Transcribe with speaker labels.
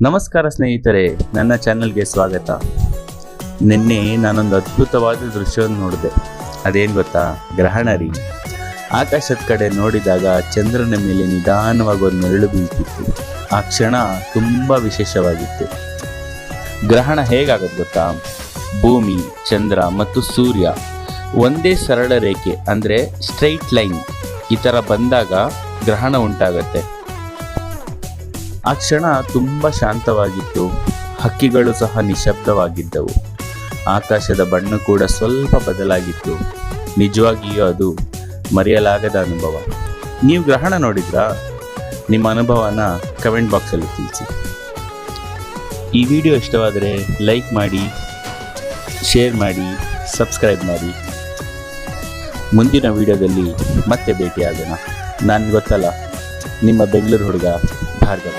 Speaker 1: ನಮಸ್ಕಾರ ಸ್ನೇಹಿತರೆ, ನನ್ನ ಚಾನೆಲ್ಗೆ ಸ್ವಾಗತ. ನಿನ್ನೆ ನಾನೊಂದು ಅದ್ಭುತವಾದ ದೃಶ್ಯವನ್ನು ನೋಡಿದೆ. ಅದೇನು ಗೊತ್ತಾ? ಗ್ರಹಣ ರೀ. ಆಕಾಶದ ಕಡೆ ನೋಡಿದಾಗ ಚಂದ್ರನ ಮೇಲೆ ನಿಧಾನವಾಗಿ ಒಂದು ನೆರಳು ಬೀಳ್ತಿತ್ತು. ಆ ಕ್ಷಣ ತುಂಬ ವಿಶೇಷವಾಗಿತ್ತು. ಗ್ರಹಣ ಹೇಗಾಗುತ್ತೆ ಗೊತ್ತಾ? ಭೂಮಿ, ಚಂದ್ರ ಮತ್ತು ಸೂರ್ಯ ಒಂದೇ ಸರಳ ರೇಖೆ ಅಂದರೆ ಸ್ಟ್ರೈಟ್ ಲೈನ್ ಈ ಥರ ಬಂದಾಗ ಗ್ರಹಣ ಉಂಟಾಗತ್ತೆ. ಆ ಕ್ಷಣ ತುಂಬ ಶಾಂತವಾಗಿತ್ತು. ಹಕ್ಕಿಗಳು ಸಹ ನಿಶಬ್ದವಾಗಿದ್ದವು. ಆಕಾಶದ ಬಣ್ಣ ಕೂಡ ಸ್ವಲ್ಪ ಬದಲಾಗಿತ್ತು. ನಿಜವಾಗಿಯೂ ಅದು ಮರೆಯಲಾಗದ ಅನುಭವ. ನೀವು ಗ್ರಹಣ ನೋಡಿದ್ರಾ? ನಿಮ್ಮ ಅನುಭವನ ಕಮೆಂಟ್ ಬಾಕ್ಸಲ್ಲಿ ತಿಳಿಸಿ. ಈ ವಿಡಿಯೋ ಇಷ್ಟವಾದರೆ ಲೈಕ್ ಮಾಡಿ, ಶೇರ್ ಮಾಡಿ, ಸಬ್ಸ್ಕ್ರೈಬ್ ಮಾಡಿ. ಮುಂದಿನ ವಿಡಿಯೋದಲ್ಲಿ ಮತ್ತೆ ಭೇಟಿಯಾಗೋಣ. ನಾನು ಗೊತ್ತಲ್ಲ, ನಿಮ್ಮ ಬೆಂಗಳೂರು ಹುಡುಗ ಭಾರ್ಗವ.